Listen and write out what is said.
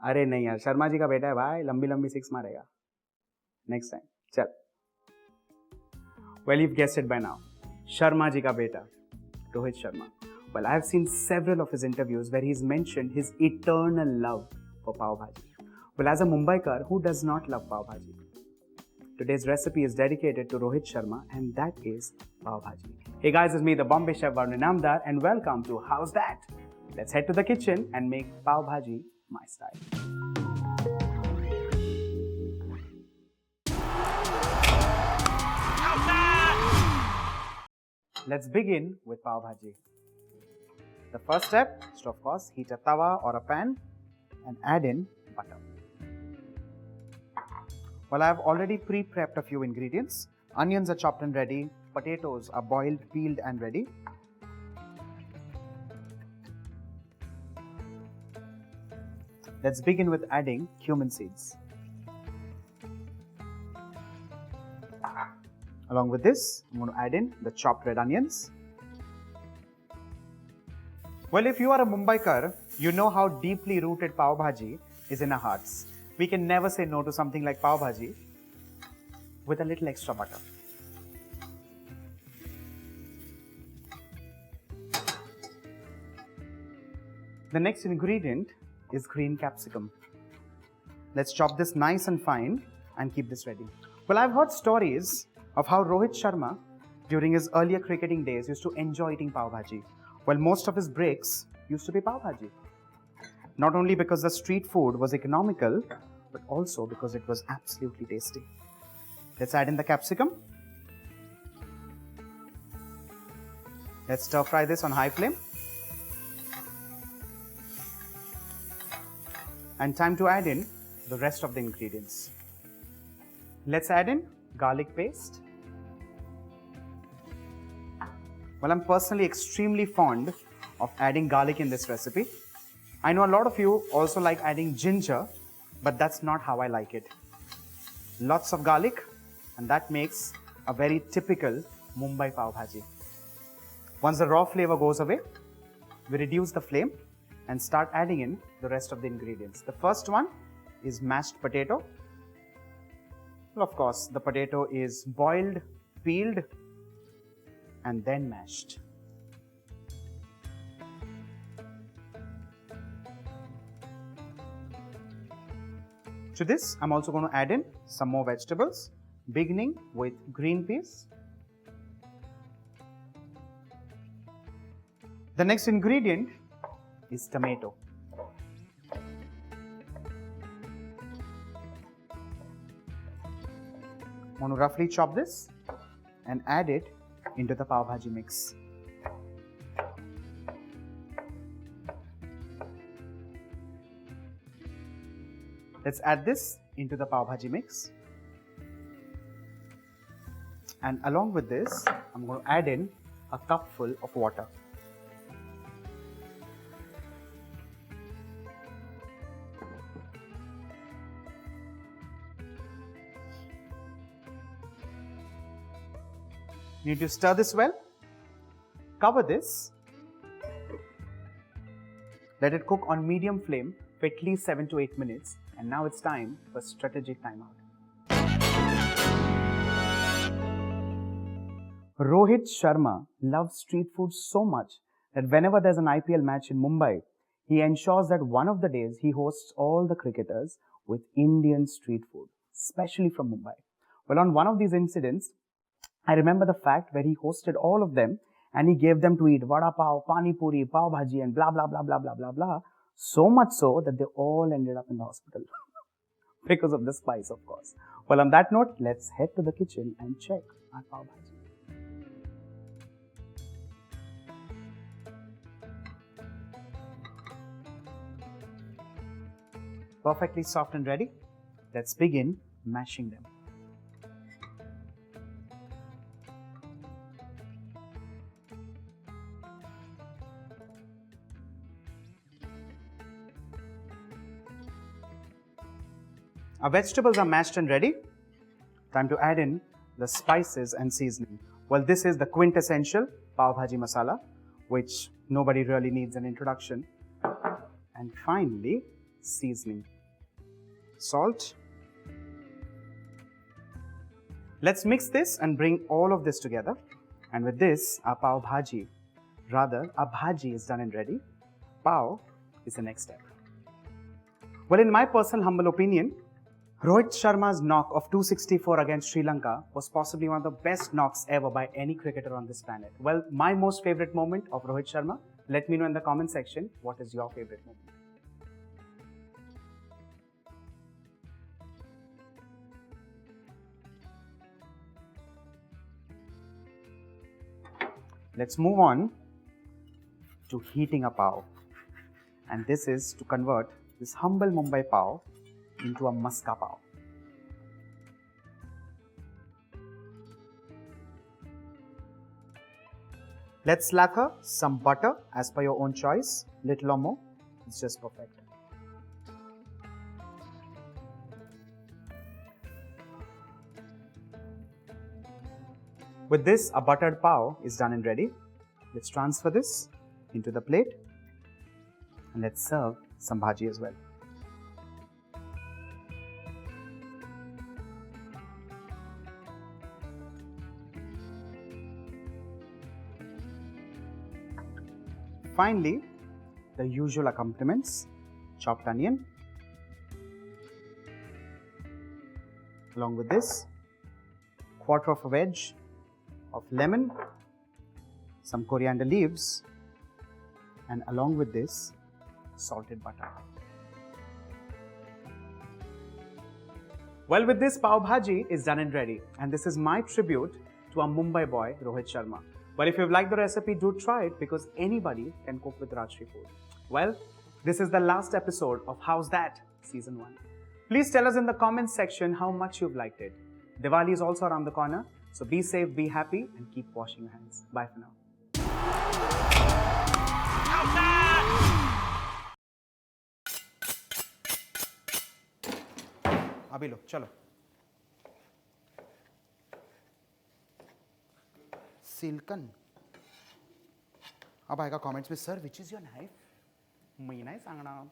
अरे नहीं यार, शर्मा जी का बेटा है भाई, लंबी लंबी सिक्स मारेगा नेक्स्ट टाइम. चल. Well, you've guessed it by now. Sharma ji ka beta, Rohit Sharma. Well, I have seen several of his interviews where he's mentioned his eternal love for Pav Bhaji. Well, as a Mumbaikar, who does not love Pav Bhaji? Today's recipe is dedicated to Rohit Sharma, and that is Pav Bhaji. Hey guys, it's me, the Bombay Chef Varun Inamdar, and welcome to How's That? Let's head to the kitchen and make Pav Bhaji my style. Let's begin with Pav Bhaji. The first step is to, of course, heat a tawa or a pan and add in butter. Well, I have already pre-prepped a few ingredients. Onions are chopped and ready. Potatoes are boiled, peeled and ready. Let's begin with adding cumin seeds. Along with this, I'm going to add in the chopped red onions. Well, if you are a Mumbaikar, you know how deeply rooted Pav Bhaji is in our hearts. We can never say no to something like Pav Bhaji with a little extra butter. The next ingredient is green capsicum. Let's chop this nice and fine and keep this ready. Well, I've heard stories of how Rohit Sharma, during his earlier cricketing days, used to enjoy eating Pav Bhaji. Well, most of his breaks used to be Pav Bhaji. Not only because the street food was economical, but also because it was absolutely tasty. Let's add in the capsicum. Let's stir fry this on high flame. And time to add in the rest of the ingredients. Let's add in garlic paste. Well, I'm personally extremely fond of adding garlic in this recipe. I know a lot of you also like adding ginger, but that's not how I like it. Lots of garlic, and that makes a very typical Mumbai Pav Bhaji. Once the raw flavor goes away, we reduce the flame and start adding in the rest of the ingredients. The first one is mashed potato. Well, of course, the potato is boiled, peeled, and then mashed. To this, I'm also going to add in some more vegetables, beginning with green peas. The next ingredient is tomato. I'm going to roughly chop this and add it into the Pav Bhaji mix. Let's add this into the Pav Bhaji mix. And along with this, I'm going to add in a cupful of water. Need to stir this well. Cover this. Let it cook on medium flame for at least 7 to 8 minutes. And now it's time for strategic timeout. Rohit Sharma loves street food so much that whenever there's an IPL match in Mumbai, he ensures that one of the days he hosts all the cricketers with Indian street food, especially from Mumbai. Well, on one of these incidents, I remember the fact where he hosted all of them and he gave them to eat vada pav, pani puri, pav bhaji and blah blah blah blah blah blah blah. So much so that they all ended up in the hospital because of the spice, of course. Well, on that note, let's head to the kitchen and check our pav bhaji. Perfectly soft and ready. Let's begin mashing them. Our vegetables are mashed and ready. Time to add in the spices and seasoning. Well, this is the quintessential Pav Bhaji Masala, which nobody really needs an introduction. And finally, seasoning. salt. Let's mix this and bring all of this together. And with this, our pav bhaji, rather, our bhaji is done and ready. Pav is the next step. Well, in my personal humble opinion, Rohit Sharma's knock of 264 against Sri Lanka was possibly one of the best knocks ever by any cricketer on this planet. Well, my most favorite moment of Rohit Sharma, let me know in the comment section what is your favorite moment. Let's move on to heating a pav. And this is to convert this humble Mumbai pav into a maska pav. Let's slather some butter as per your own choice, little or more, it's just perfect. With this, a buttered pav is done and ready. Let's transfer this into the plate and let's serve some bhaji as well. Finally, the usual accompaniments, chopped onion, along with this, quarter of a wedge of lemon, some coriander leaves, and along with this, salted butter. Well, with this, pav bhaji is done and ready, and this is my tribute to our Mumbai boy, Rohit Sharma. But if you've liked the recipe, do try it because anybody can cook with Rajshri Food. Well, this is the last episode of How's That? Season 1. Please tell us in the comments section how much you've liked it. Diwali is also around the corner, so be safe, be happy, and keep washing your hands. Bye for now. अभी लो चलो silken अब आएगा comments में sir which is your knife मी नाही सांगणार